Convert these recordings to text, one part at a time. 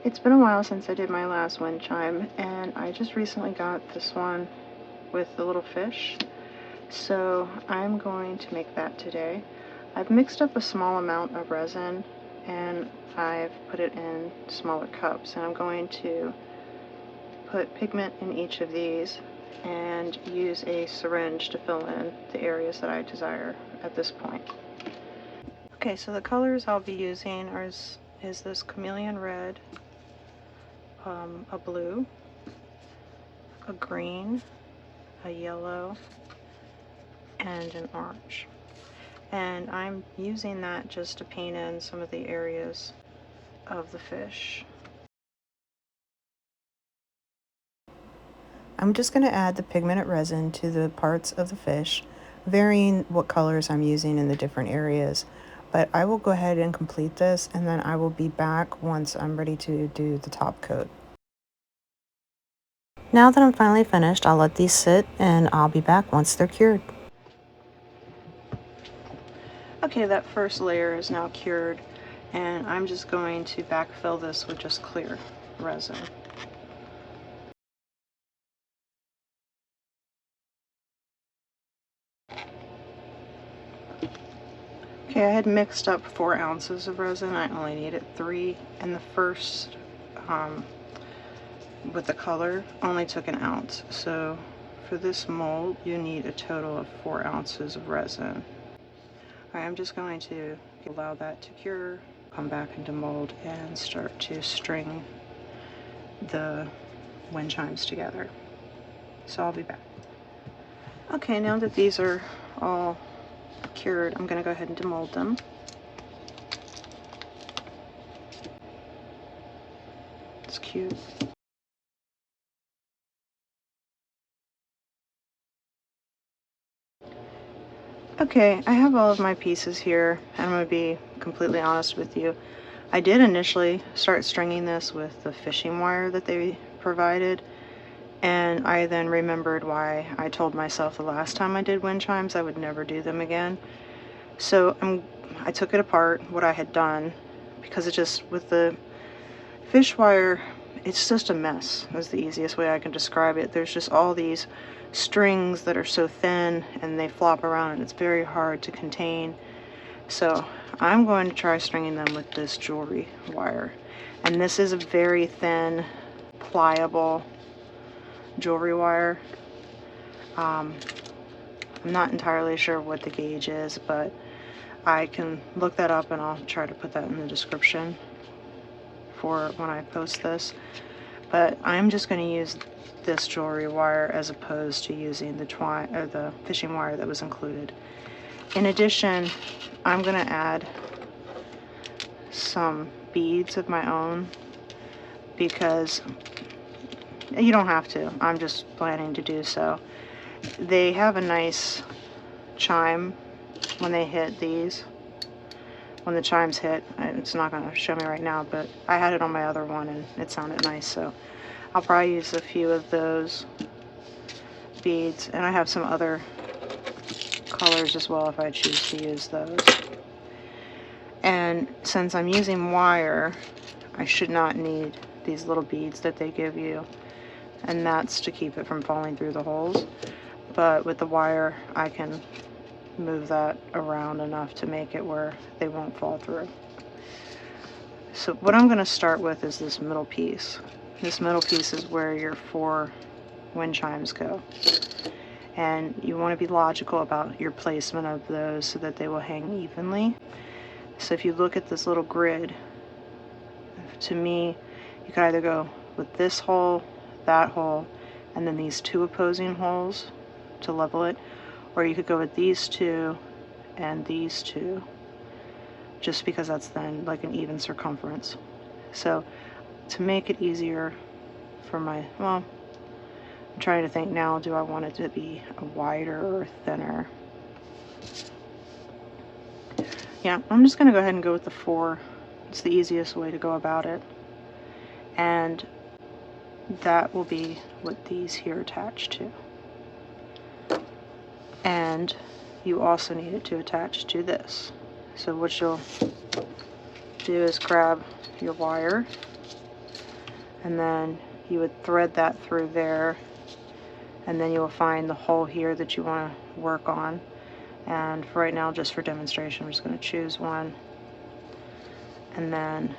It's been a while since I did my last wind chime, and I just recently got this one with the little fish, so I'm going to make that today. I've mixed up a small amount of resin and I've put it in smaller cups, and I'm going to put pigment in each of these and use a syringe to fill in the areas that I desire at this point. Okay, so the colors I'll be using is this chameleon red, a blue, a green, a yellow, and an orange. And I'm using that just to paint in some of the areas of the fish. I'm just going to add the pigmented resin to the parts of the fish, varying what colors I'm using in the different areas. But I will go ahead and complete this, and then I will be back once I'm ready to do the top coat. Now that I'm finally finished, I'll let these sit and I'll be back once they're cured. Okay, that first layer is now cured, and I'm just going to backfill this with just clear resin. Okay, I had mixed up 4 ounces of resin. I only needed 3, and the first with the color only took an ounce. So for this mold, you need a total of 4 ounces of resin. Alright, I'm just going to allow that to cure, come back into mold, and start to string the wind chimes together. So I'll be back. Okay, now that these are all cured, I'm going to go ahead and demold them. It's cute. Okay, I have all of my pieces here, and I'm going to be completely honest with you. I did initially start stringing this with the fishing wire that they provided, and I then remembered why I told myself the last time I did wind chimes I would never do them again. So I took it apart, what I had done, because it just, with the fish wire, it's just a mess, is the easiest way I can describe it. There's just all these strings that are so thin and they flop around, and it's very hard to contain. So I'm going to try stringing them with this jewelry wire, and this is a very thin, pliable jewelry wire. I'm not entirely sure what the gauge is, but I can look that up and I'll try to put that in the description for when I post this. But I'm just going to use this jewelry wire as opposed to using the twine or the fishing wire that was included. In addition, I'm going to add some beads of my own, because you don't have to, I'm just planning to do so. They have a nice chime when they hit these. When the chimes hit, it's not going to show me right now, but I had it on my other one and it sounded nice, so I'll probably use a few of those beads, and I have some other colors as well if I choose to use those. And since I'm using wire, I should not need these little beads that they give you, and that's to keep it from falling through the holes. But with the wire, I can move that around enough to make it where they won't fall through. So what I'm going to start with is this middle piece. This middle piece is where your 4 wind chimes go, and you want to be logical about your placement of those so that they will hang evenly. So if you look at this little grid, to me, you could either go with this hole, that hole, and then these 2 opposing holes to level it, or you could go with these 2 and these 2, just because that's then like an even circumference. So to make it easier for my, well, I'm trying to think now, do I want it to be wider or thinner? Yeah, I'm just going to go ahead and go with the 4. It's the easiest way to go about it. And that will be what these here attach to. And you also need it to attach to this. So what you'll do is grab your wire and then you would thread that through there, and then you'll find the hole here that you want to work on. And for right now, just for demonstration, I'm just going to choose one. And then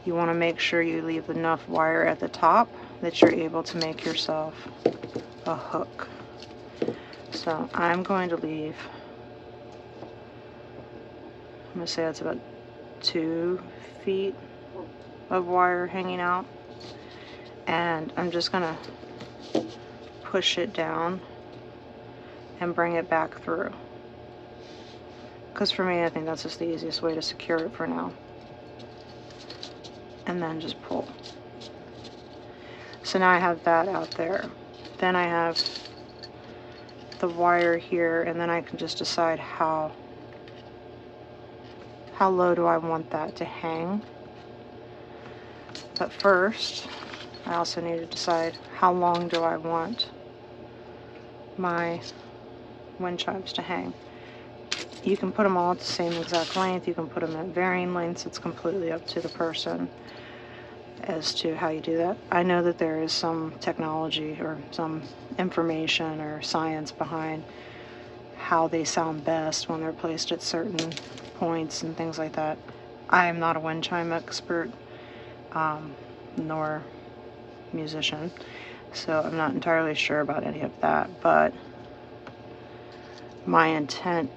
you want to make sure you leave enough wire at the top that you're able to make yourself a hook. So I'm going to leave, I'm going to say that's about 2 feet of wire hanging out. And I'm just going to push it down and bring it back through. Because for me, I think that's just the easiest way to secure it for now. And then just pull. So now I have that out there. Then I have the wire here, and then I can just decide how low do I want that to hang. But first, I also need to decide how long do I want my wind chimes to hang. You can put them all at the same exact length. You can put them at varying lengths. It's completely up to the person as to how you do that. I know that there is some technology or some information or science behind how they sound best when they're placed at certain points and things like that. I am not a wind chime expert, nor musician, so I'm not entirely sure about any of that, but my intent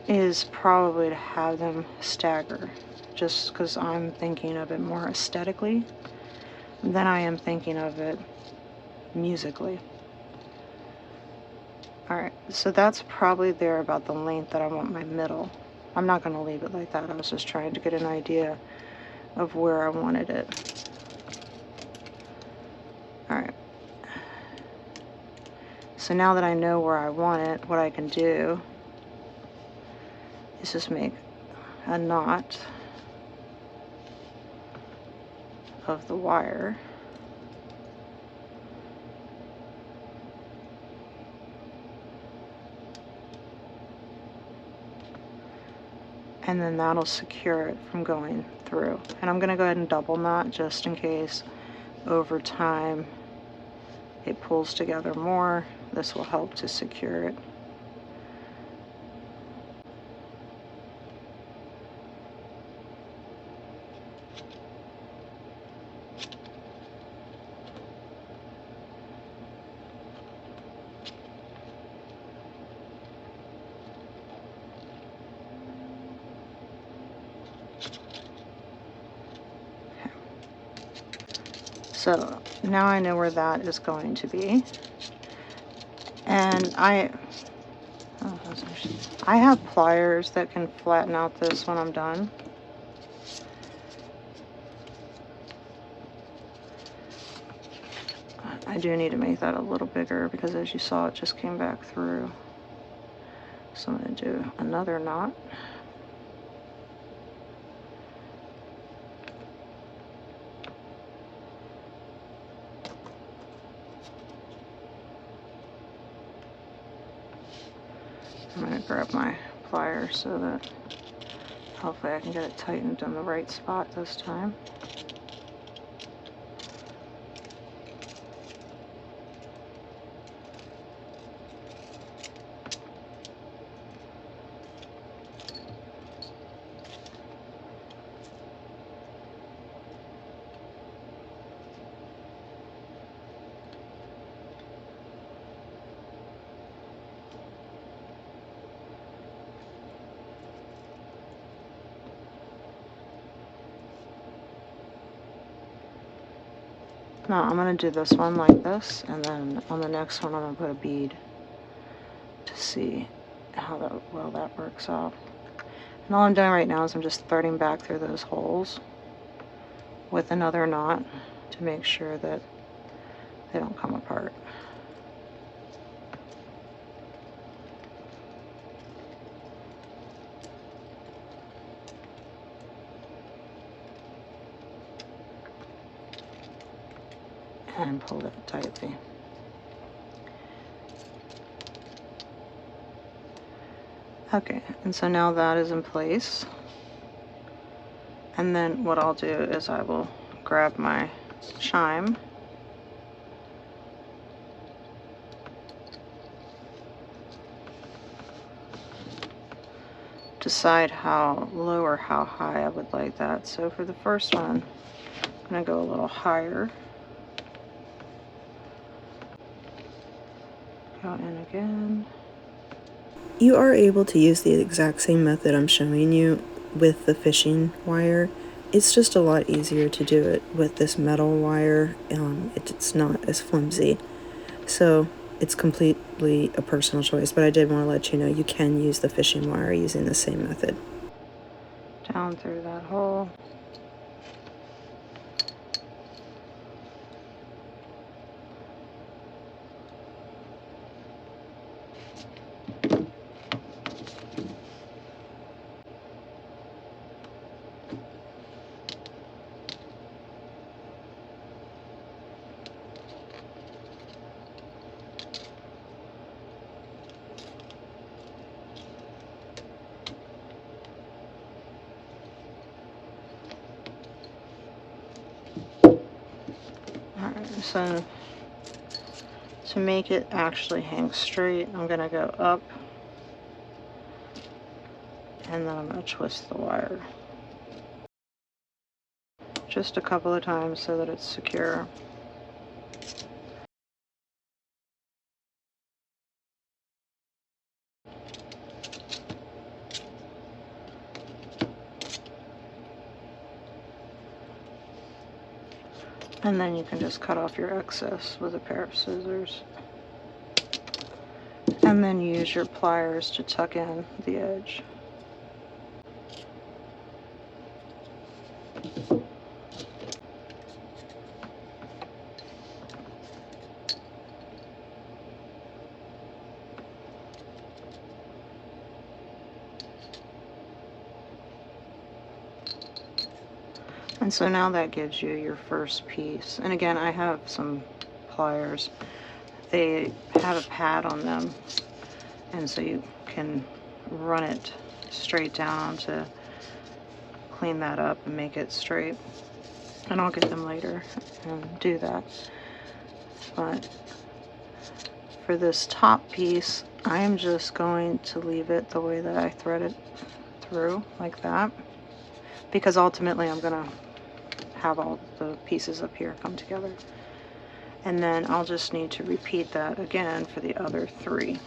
is probably to have them stagger, just because I'm thinking of it more aesthetically than I am thinking of it musically. Alright, so that's probably there about the length that I want my middle. I'm not going to leave it like that. I was just trying to get an idea of where I wanted it. Alright. So now that I know where I want it, what I can do is just make a knot of the wire. And then that'll secure it from going through. And I'm going to go ahead and double knot just in case over time it pulls together more. This will help to secure it. So now I know where that is going to be. And I have pliers that can flatten out this when I'm done. I do need to make that a little bigger because, as you saw, it just came back through. So I'm going to do another knot. I'm going to grab my pliers so that hopefully I can get it tightened in the right spot this time. Now I'm going to do this one like this, and then on the next one I'm going to put a bead to see how well that works out. And all I'm doing right now is I'm just threading back through those holes with another knot to make sure that they don't come apart. And pull it tightly. Okay, and so now that is in place. And then what I'll do is I will grab my chime. Decide how low or how high I would like that. So for the first one, I'm going to go a little higher. Go in again. You are able to use the exact same method I'm showing you with the fishing wire. It's just a lot easier to do it with this metal wire. It's not as flimsy. So it's completely a personal choice, but I did want to let you know you can use the fishing wire using the same method. Down through that hole. Alright, so to make it actually hang straight, I'm going to go up and then I'm going to twist the wire just a couple of times so that it's secure. And then you can just cut off your excess with a pair of scissors. And then use your pliers to tuck in the edge. And so now that gives you your first piece. And again, I have some pliers. They have a pad on them, and so you can run it straight down to clean that up and make it straight. And I'll get them later and do that. But for this top piece, I am just going to leave it the way that I thread it through, like that, because ultimately I'm going to have all the pieces up here come together. And then I'll just need to repeat that again for the other three.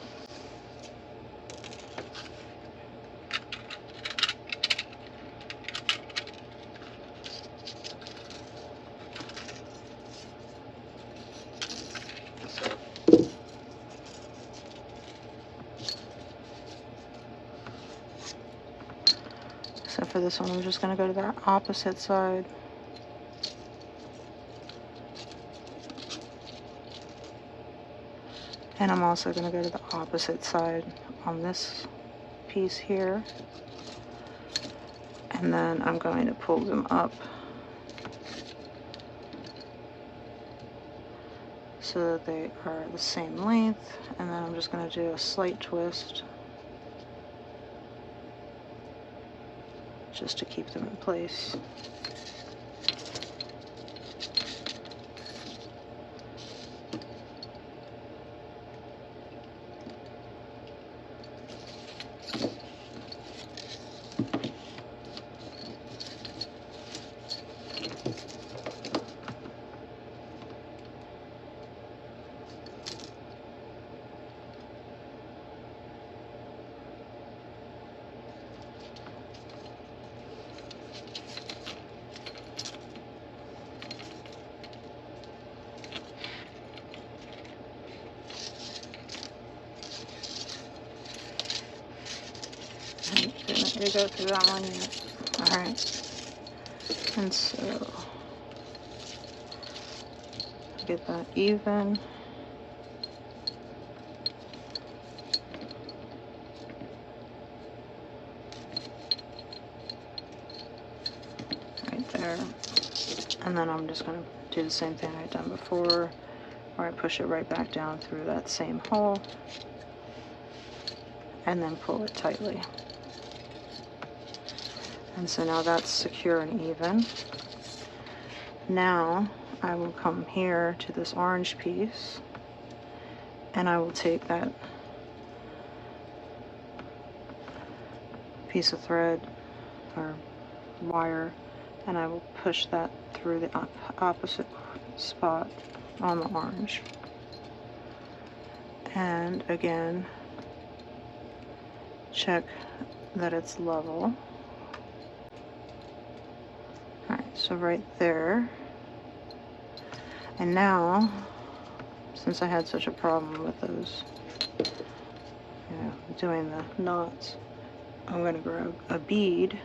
So for this one, I'm just going to go to the opposite side. And I'm also going to go to the opposite side on this piece here. And then I'm going to pull them up so that they are the same length. And then I'm just going to do a slight twist just to keep them in place. Didn't go through that one yet. Alright. And so get that even. Right there. And then I'm just going to do the same thing I've done before, where I push it right back down through that same hole and then pull it tightly. And so now that's secure and even. Now I will come here to this orange piece, and I will take that piece of thread or wire, and I will push that through the opposite spot on the orange. And again, check that it's level. Alright, so right there. And now, since I had such a problem with those, doing the knots, I'm going to grab a bead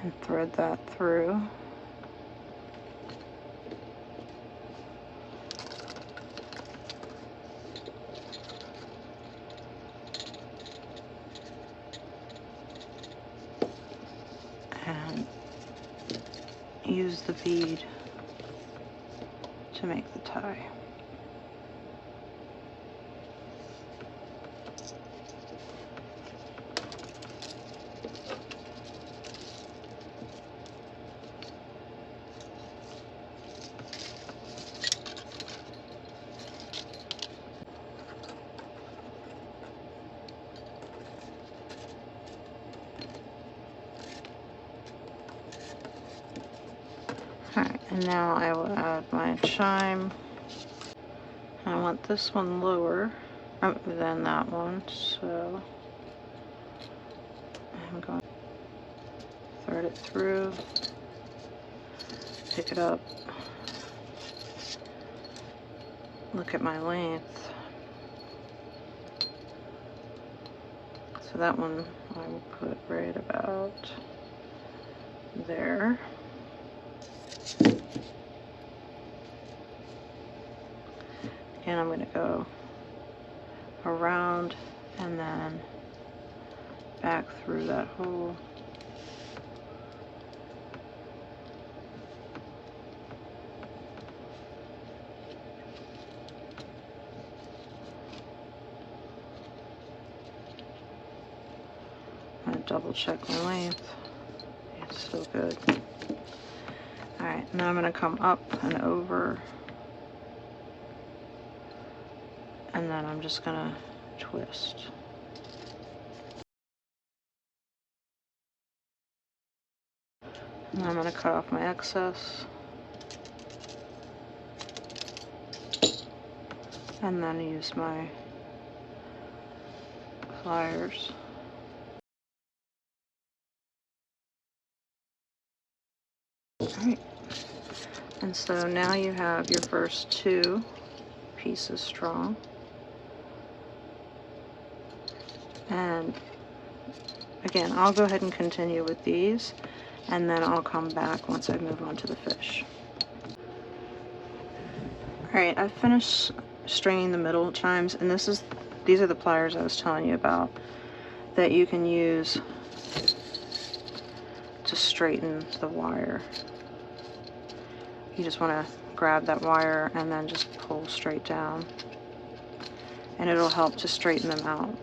and thread that through. And use the bead to make the tie. Alright, and now I will add my chime. I want this one lower than that one, so I'm going to thread it through, pick it up, look at my length. So that one I will put right about there. And I'm going to go around and then back through that hole. I'm going to double check my length. It's still good. Alright, now I'm going to come up and over, and then I'm just going to twist. And I'm going to cut off my excess, and then use my pliers. Alright, and so now you have your first two pieces strung. And again, I'll go ahead and continue with these, and then I'll come back once I move on to the fish. Alright, I've finished stringing the middle chimes, and these are the pliers I was telling you about that you can use to straighten the wire. You just want to grab that wire and then just pull straight down, and it'll help to straighten them out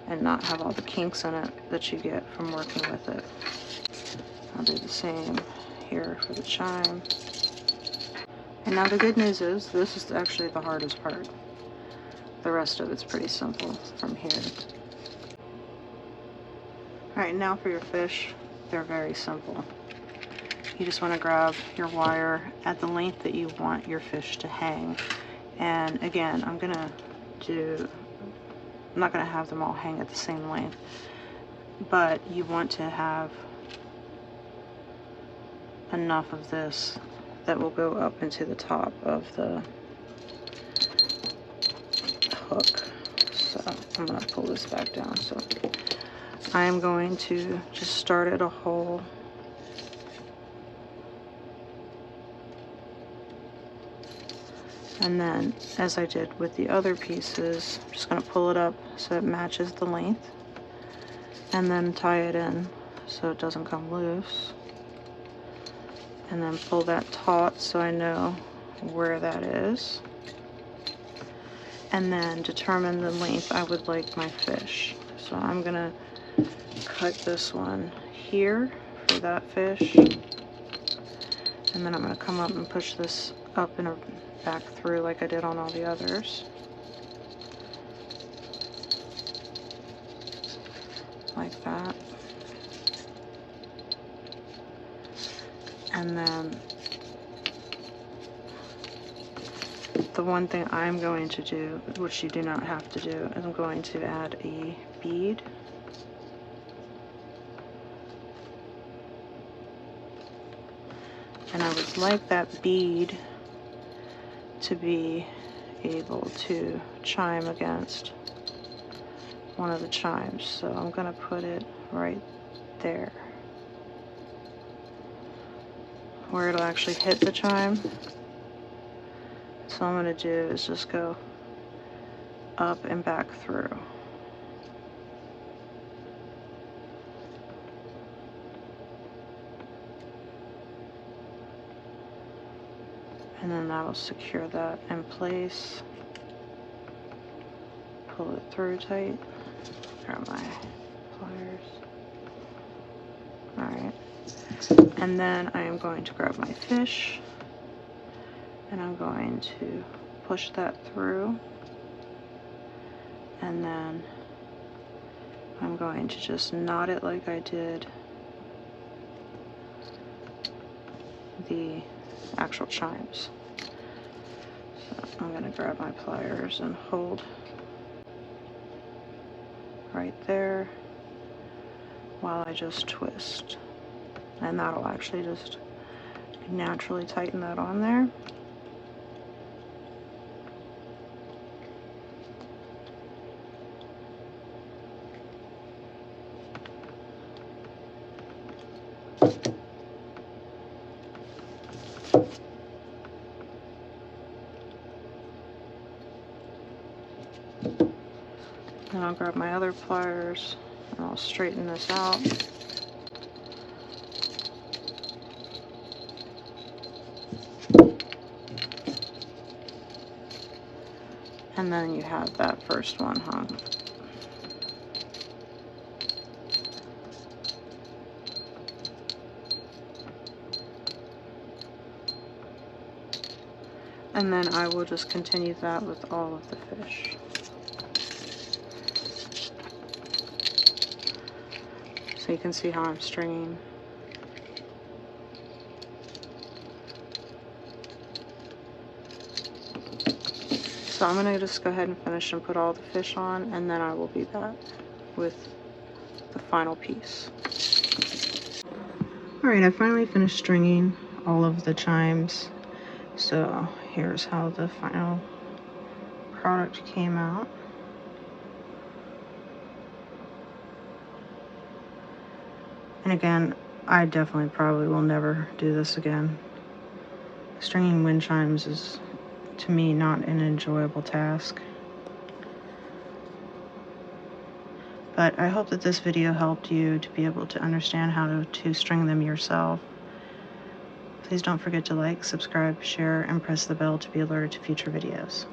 and not have all the kinks in it that you get from working with it. I'll do the same here for the chime. And now the good news is, this is actually the hardest part. The rest of it's pretty simple from here. Alright, now for your fish, they're very simple. You just want to grab your wire at the length that you want your fish to hang. And again, I'm not going to have them all hang at the same length, but you want to have enough of this that will go up into the top of the hook. So I'm going to pull this back down. So I am going to just start at a hole and then, as I did with the other pieces, I'm just going to pull it up so it matches the length, and then tie it in so it doesn't come loose, and then pull that taut so I know where that is, and then determine the length I would like my fish. So I'm going to cut this one here for that fish. And then I'm going to come up and push this up and back through like I did on all the others. Like that. And then the one thing I'm going to do, which you do not have to do, is I'm going to add a bead. And I would like that bead to be able to chime against one of the chimes. So I'm going to put it right there, where it'll actually hit the chime. So all I'm going to do is just go up and back through. And then that'll secure that in place. Pull it through tight. Grab my pliers. Alright. And then I am going to grab my fish. And I'm going to push that through. And then I'm going to just knot it like I did the actual chimes. So I'm going to grab my pliers and hold right there while I just twist. And that'll actually just naturally tighten that on there. And I'll grab my other pliers and I'll straighten this out. And then you have that first one hung. And then I will just continue that with all of the fish. So you can see how I'm stringing. So I'm going to just go ahead and finish and put all the fish on, and then I will be back with the final piece. Alright, I finally finished stringing all of the chimes. So here's how the final product came out. And again, I definitely probably will never do this again. Stringing wind chimes is, to me, not an enjoyable task. But I hope that this video helped you to be able to understand how to string them yourself. Please don't forget to like, subscribe, share, and press the bell to be alerted to future videos.